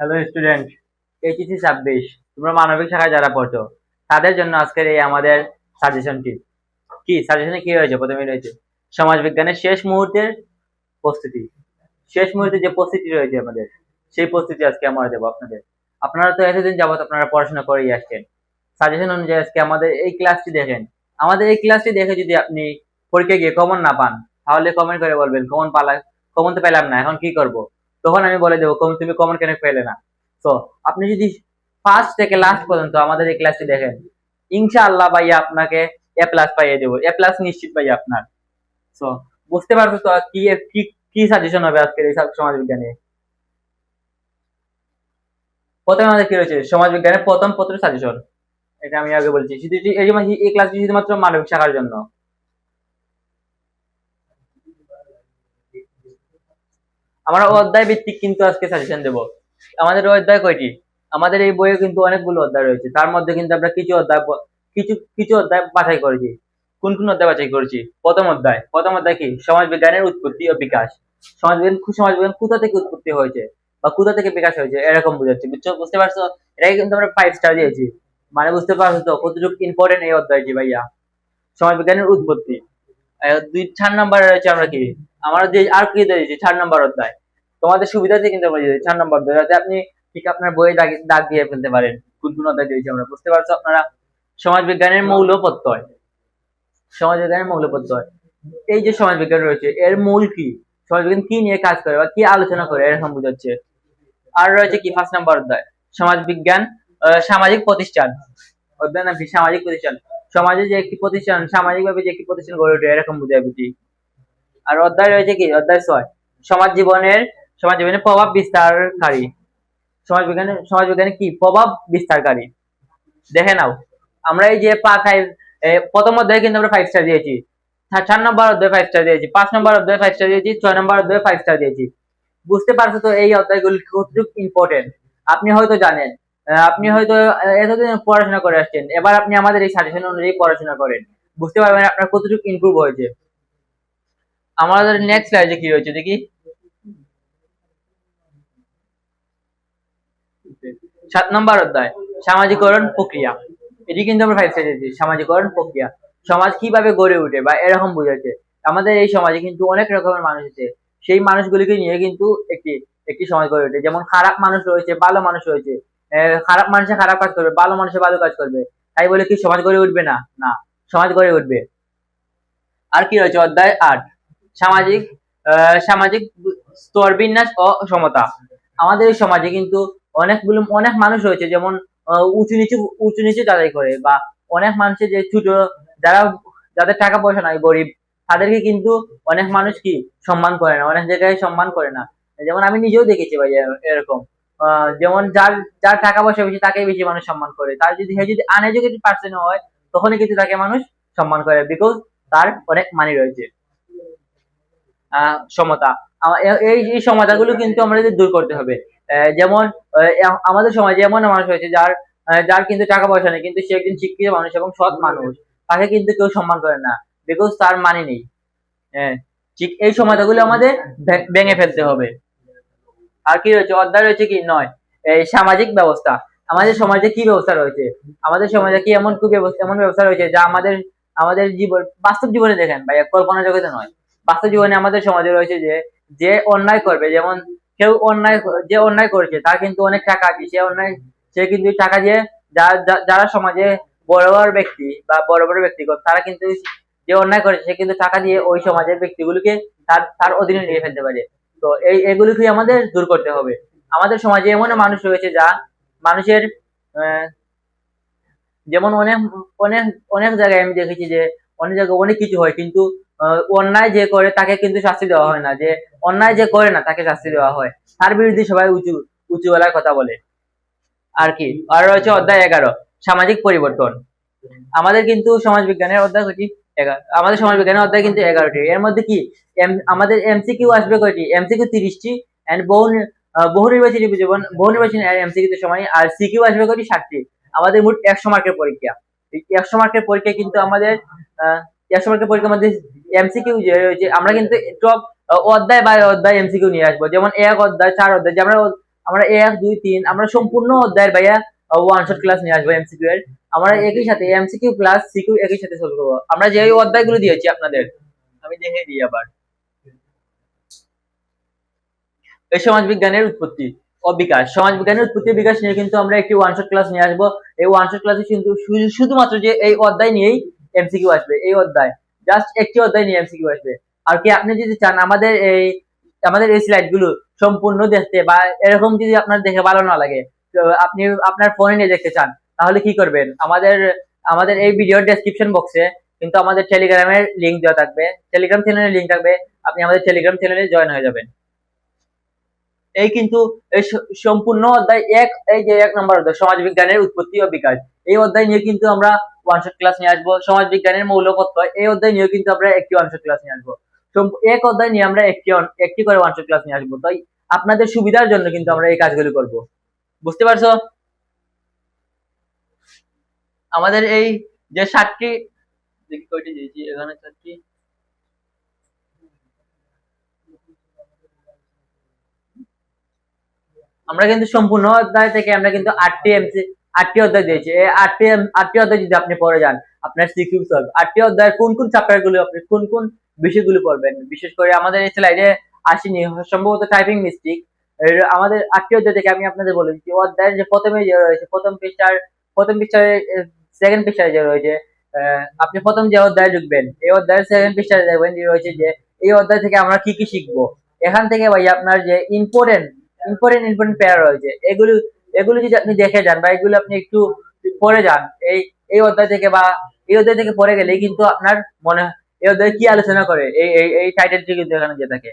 Hello student, HSC 26 তোমরা মানবিক শাখায় যারা পড়ছো তাদের জন্য আজকের এই আমাদের সাজেশনটি। সাজেশনে কি রয়েছে? প্রথমে রয়েছে সমাজ বিজ্ঞানের শেষ মুহূর্তের প্রস্তুতি। শেষ মুহূর্তে যে প্রস্তুতি রয়েছে আমাদের, সেই প্রস্তুতি আজকে আমরা দেবো আপনাদের। আপনারা তো এতদিন যাবত আপনারা পড়াশোনা করেই আসছেন। সাজেশন অনুযায়ী আজকে আমাদের এই ক্লাসটি দেখেন। আমাদের এই ক্লাসটি দেখে যদি আপনি পরীক্ষায় গিয়ে কমন না পান, তাহলে কমেন্ট করে বলবেন কমন তো পেলাম না, এখন কি করব? তখন আমি বলে দেবো তুমি কমন কেন পেলে না। তো আপনি যদি ফার্স্ট থেকে লাস্ট পর্যন্ত আমাদের এই ক্লাসটি দেখেন, ইনশাআল্লাহ ভাইয়া আপনাকে এ প্লাস পাইয়ে দেবো, এ প্লাস নিশ্চিত ভাইয়া আপনার। তো বুঝতে পারছো তো কি কি কি সাজেশন হবে আজকের এই সমাজ বিজ্ঞানে। প্রথমে আমাদের কি রয়েছে? সমাজ বিজ্ঞানের প্রথম পত্র সাজেশন। এটা আমি আগে বলছি, শুধু এই ক্লাসটি শুধুমাত্র মানবিক শাখার জন্য। আমরা অধ্যায় ভিত্তিক কিন্তু আজকে সাজেশন দেব। আমাদের অধ্যায় কয়টি? আমাদের এই বইয়ে কিন্তু অনেকগুলো অধ্যায় রয়েছে, তার মধ্যে কিন্তু আমরা কিছু অধ্যায় বাছাই করেছি। কোন কোন অধ্যায় বাছাই করেছি? প্রথম অধ্যায় কি? সমাজ বিজ্ঞানের উৎপত্তি ও বিকাশ। সমাজ বিজ্ঞান কোথা থেকে উৎপত্তি হয়েছে বা কোথা থেকে বিকাশ হয়েছে এরকম বুঝাচ্ছে, বুঝতে পারছো? এটাকে কিন্তু আমরা 5 স্টার দিয়েছি। মানে বুঝতে পারছো তো কতটুকু ইম্পর্টেন্ট এই অধ্যায়টি ভাইয়া। সমাজ বিজ্ঞানের উৎপত্তি। 4 নাম্বার রয়েছে আমরা কি, আমরা যে আর কি দিয়েছি 4 নাম্বার অধ্যায়। তোমাদের সুবিধাতে কিন্তু আমরা দিয়েছি 4 নাম্বার অধ্যায়, যাতে আপনি ঠিক আপনার বইয়ে দাগ দিয়ে ফেলতে পারেন কোন কোন অধ্যায় দিয়েছি আমরা। বুঝতে পারছো আপনারা? সমাজ বিজ্ঞানের মৌল প্রত্যয়। সমাজ বিজ্ঞানের মৌল প্রত্যয়, এই যে সমাজ বিজ্ঞান রয়েছে এর মূল কি, সমাজ বিজ্ঞান কি নিয়ে কাজ করে বা কি আলোচনা করে এরকম বোঝাচ্ছে। আর রয়েছে কি 5 নাম্বার অধ্যায়, সমাজ বিজ্ঞান সামাজিক প্রতিষ্ঠান। অধ্যায় নাম কি? সামাজিক প্রতিষ্ঠান। সমাজে যে একটি প্রতিষ্ঠান, সামাজিক ভাবে যে একটি প্রতিষ্ঠান গড়ে ওঠে এরকম বোঝায় বুঝি। আর অধ্যায় রয়েছে কি? অধ্যায় 6, সমাজ জীবনের প্রভাব বিস্তারকারী। সমাজ বিজ্ঞানে কি প্রভাব বিস্তারকারী দেখে নাও। আমরা এই যে প্রথম অধ্যায়ে কিন্তু আমরা 5 স্টার দিয়েছি, 4 নম্বর অধ্যায়ে 5 স্টার দিয়েছি, 5 নম্বর অধ্যায়ে 5 স্টার দিয়েছি, 6 নম্বর অধ্যায়ে 5 স্টার দিয়েছি। বুঝতে পারছো তো এই অধ্যায়গুলি কতটুকু ইম্পর্টেন্ট? আপনি হয়তো জানেন, আপনি হয়তো এতদিন পড়াশোনা করে আসছেন, এবার আপনি আমাদের এই সাজেশন অনুযায়ী পড়াশোনা করেন, বুঝতে পারবেন আপনার কতটুকু ইমপ্রুভ হয়েছে। আমাদের নেক্সট স্লাইডে কি রয়েছে দেখি। 7 নম্বর অধ্যায়, সামাজিকরণ প্রক্রিয়া। এটি কিন্তু আমরা 5 স্টার দিয়েছি, সামাজিকরণ প্রক্রিয়া। সমাজ কিভাবে গড়ে ওঠে বা এরকম বোঝাচ্ছে। আমাদের এই সমাজে কিন্তু অনেক রকমের মানুষ আছে, সেই মানুষগুলিকে নিয়ে কিন্তু একটি একটি সমাজ গড়ে ওঠে। যেমন খারাপ মানুষ রয়েছে, ভালো মানুষ রয়েছে। খারাপ মানুষে খারাপ কাজ করবে, ভালো মানুষে ভালো কাজ করবে, তাই বলে কি সমাজ গড়ে উঠবে না? না, সমাজ গড়ে উঠবে। আর কি রয়েছে? অধ্যায় 8, সামাজিক সামাজিক স্তর বিন্যাস ও সমতা। আমাদের এই সমাজে কিন্তু অনেক মানুষ রয়েছে, যেমন উঁচু নিচু যাচাই করে, বা অনেক মানুষের যে ছোট, যারা যাদের টাকা পয়সা নাই, গরিব, তাদেরকে কিন্তু অনেক মানুষ কি সম্মান করে না, অনেক জায়গায় সম্মান করে না। যেমন আমি নিজেও দেখেছি ভাই এরকম। যেমন যার যার টাকা পয়সা বেশি তাকেই বেশি মানুষ সম্মান করে, তার যদি আনএডুকেটেড পার্সন হয় তখনই কিন্তু তাকে মানুষ সম্মান করে, বিকজ তার অনেক মানি রয়েছে। সমতা, এই সমতাগুলো কিন্তু আমাদের দূর করতে হবে। যেমন আমাদের সমাজে এমন মানুষ হয়েছে যার যার কিন্তু টাকা পয়সা নেই, কিন্তু সে একজন শিক্ষিত মানুষ এবং সৎ মানুষ, তাকে কিন্তু কেউ সম্মান করে না, বিকজ তার মানি নেই। ঠিক এই সমতাগুলো আমাদের ভেঙে ফেলতে হবে। আর কি রয়েছে? অধ্যায় রয়েছে কি 9, এই সামাজিক ব্যবস্থা। আমাদের সমাজে কি ব্যবস্থা রয়েছে? আমাদের সমাজে কি এমন ব্যবস্থা রয়েছে যা আমাদের আমাদের জীবন, বাস্তব জীবনে দেখেন ভাই, কল্পনা জগতে নয়, বাস্তব জীবনে আমাদের সমাজে রয়েছে যে যে অন্যায় করবে, যেমন কেউ যে অন্যায় করেছে তার কিন্তু অনেক টাকা আছে, সে কিন্তু টাকা দিয়ে যারা সমাজে বড় বড় ব্যক্তি বা বড় বড় ব্যক্তিগত, তারা কিন্তু যে অন্যায় করেছে সে কিন্তু টাকা দিয়ে ওই সমাজের ব্যক্তিগুলোকে তার অধীনে নিয়ে ফেলতে পারে। তো এগুলোকে আমাদের দূর করতে হবে। আমাদের সমাজে এমন মানুষ রয়েছে যা মানুষের যেমন অনেক অনেক অনেক জায়গায় আমি দেখেছি যে অনেক জায়গায় অনেক কিছু হয়, কিন্তু অন্যায় যে করে তাকে কিন্তু শাস্তি দেওয়া হয় না, যে অন্যায় যে করে না তাকে শাস্তি দেওয়া হয়, তার বিরুদ্ধে সবাই উঁচু উঁচু গলায় কথা বলে। আর কি আর রয়েছে অধ্যায় 11, সামাজিক পরিবর্তন। আমাদের কিন্তু সমাজ বিজ্ঞানের অধ্যায় কয়টি? 11। আমাদের সমাজ বিজ্ঞানের অধ্যায় কিন্তু 11টি। এর মধ্যে কি আমাদের এমসিকিউ আসবে কয়টি? এমসিকিউ 30টি, এন্ড বহু নির্বাচনী জীবন, বহু নির্বাচনী এমসিকিউ তে সময়, আর সিকিউ আসবে কয়টি? 7টি। আমাদের মোট 100 মার্কের পরীক্ষা। এই 100 মার্কের পরীক্ষা কিন্তু আমাদের 100 মার্কের পরীক্ষার মধ্যে এমসিকিউ যে রয়েছে, আমরা কিন্তু টপ অধ্যায় বাই অধ্যায় এমসিকিউ নিয়ে আসবো। যেমন 1 অধ্যায় 4 অধ্যায়, যে আমরা 1 2 3 আমরা সম্পূর্ণ অধ্যায়ের ভাইয়া ওয়ান শট ক্লাস নিয়ে আসবো এমসিকিউ এর। আমরা একই সাথে এমসিকিউ প্লাস সিকিউ একই সাথে সলভ করবো। আমরা যে অধ্যায়গুলো দিয়েছি আপনাদের, আমি দেখে দিই আবার। এই সমাজ বিজ্ঞানের উৎপত্তি ও বিকাশ, সমাজ বিজ্ঞানের উৎপত্তি বিকাশ নিয়ে কিন্তু আমরা একটি ওয়ান শট ক্লাস নিয়ে আসবো। এই ওয়ান শট ক্লাসে কিন্তু শুধুমাত্র যে এই অধ্যায় নিয়েই এমসিকিউ আসবে, এই অধ্যায় জাস্ট একটি অধ্যায় নিয়ে এমসিকিউ আসবে। আর কি আপনি যদি চান আমাদের এই স্লাইড গুলো সম্পূর্ণ দেখতে, বা এরকম যদি আপনার দেখে ভালো না লাগে, তো আপনি আপনার ফোনে নিয়ে দেখতে চান, তাহলে কি করবেন, আমাদের এই ভিডিওর ডেসক্রিপশন বক্সে কিন্তু আমাদের টেলিগ্রামের লিংক দেওয়া থাকবে, টেলিগ্রাম চ্যানেলের লিংক থাকবে, আপনি আমাদের টেলিগ্রাম চ্যানেলে জয়েন হয়ে যাবেন। এই কিন্তু এই সম্পূর্ণ অধ্যায় এই যে 1 নম্বর অধ্যায় সমাজ বিজ্ঞানের উৎপত্তি ও বিকাশ, এই অধ্যায় নিয়ে কিন্তু আমরা ওয়ান শট ক্লাস নিয়ে আসবো। সমাজ বিজ্ঞানের মৌলতত্ত্ব, এই অধ্যায় নিয়ে কিন্তু আমরা একটি ওয়ান শট ক্লাস নিয়ে আসবো। এক অধ্যায় নিয়ে আমরা একটি করে ওয়ান শট ক্লাস নিয়ে আসবো। তাই আপনাদের সুবিধার জন্য কিন্তু আমরা এই কাজগুলো করব। বুঝতে পারছো? আমাদের এই যে 7টি, দেখি কয়টি দিয়েছি এখানে, 7টি। আমরা কিন্তু সম্পূর্ণ অধ্যায় থেকে আমরা কিন্তু 8টি অধ্যায় দিয়েছি। এই 8টি অধ্যায় যদি আপনি পড়ে যান, আপনার সিকিউ সলভ 8টি অধ্যায়ের কোন কোন চ্যাপ্টার গুলো, আপনি কোন কোন বিষয়গুলো পড়বেন, বিশেষ করে আমাদের এই স্লাইডে আসেনি সম্ভবত টাইপিং মিস্টেক। আমাদের 8টি অধ্যায় থেকে আমি আপনাদের বলে দিচ্ছি, অধ্যায়ের যে প্রথমে যে রয়েছে, প্রথম পৃষ্ঠার সেকেন্ড পৃষ্ঠায় যে রয়েছে, আপনি প্রথম যে অধ্যায় ঢুকবেন, এই অধ্যায়ের সেকেন্ড পৃষ্ঠায় দেখবেন যে রয়েছে যে এই অধ্যায় থেকে আমরা কি কি শিখবো। এখান থেকে ভাই আপনার যে ইম্পর্টেন্ট পেয়ার রয়েছে, এগুলো যদি আপনি দেখে যান, বা এগুলো আপনি একটু পড়ে যান, এই অধ্যায় থেকে, বা এই অধ্যায় থেকে পড়ে গেলে কিন্তু আপনার মনে, এই অধ্যায়ে কি আলোচনা করে, এই টাইটেলটি কিন্তু এখানে দিয়ে থাকে।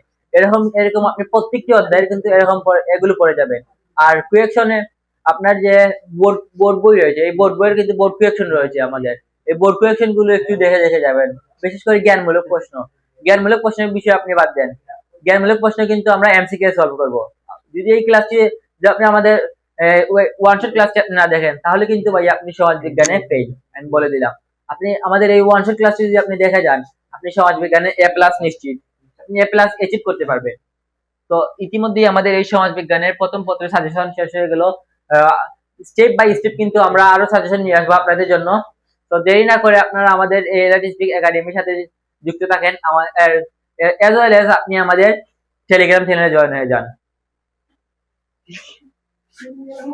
এরকম আপনি প্রত্যেকটি অধ্যায়ের কিন্তু এরকম এগুলো পড়ে যাবেন। আর কুয়েকশনে আপনার যে বোর্ড বই রয়েছে, এই বোর্ড বইয়ের কিন্তু বোর্ড কুয়েকশন রয়েছে আমাদের, এই বোর্ড কুয়েকশন গুলো একটু দেখে যাবেন। বিশেষ করে জ্ঞানমূলক প্রশ্নের বিষয়ে আপনি বাদ দেন, জ্ঞানমূলক প্রশ্ন কিন্তু আমরা এমসিকিউ সলভ করব। যদি এই ক্লাসটি, যদি আপনি আমাদের ওয়ান শট ক্লাসটি না দেখেন, তাহলে কিন্তু ভাই আপনি সমাজ বিজ্ঞানে ফেল, আমি বলে দিলাম। আপনি আমাদের এই ওয়ান শট ক্লাসটি যদি আপনি দেখে যান, আপনি সমাজ বিজ্ঞানে এ প্লাস নিশ্চিত, আপনি এ প্লাস অ্যাচিভ করতে পারবেন। তো ইতিমধ্যেই আমাদের এই সমাজ বিজ্ঞানের প্রথম পত্রের সাজেশন শেষ হয়ে গেল। স্টেপ বাই স্টেপ কিন্তু আমরা আরো সাজেশন নিয়ে আসবো আপনাদের জন্য। তো দেরি না করে আপনারা আমাদের এই এলাটিস্টিক একাডেমির সাথে যুক্ত থাকেন, এজ ওয়েল এজ আপনি আমাদের টেলিগ্রাম চ্যানেলে জয়েন হয়ে যান।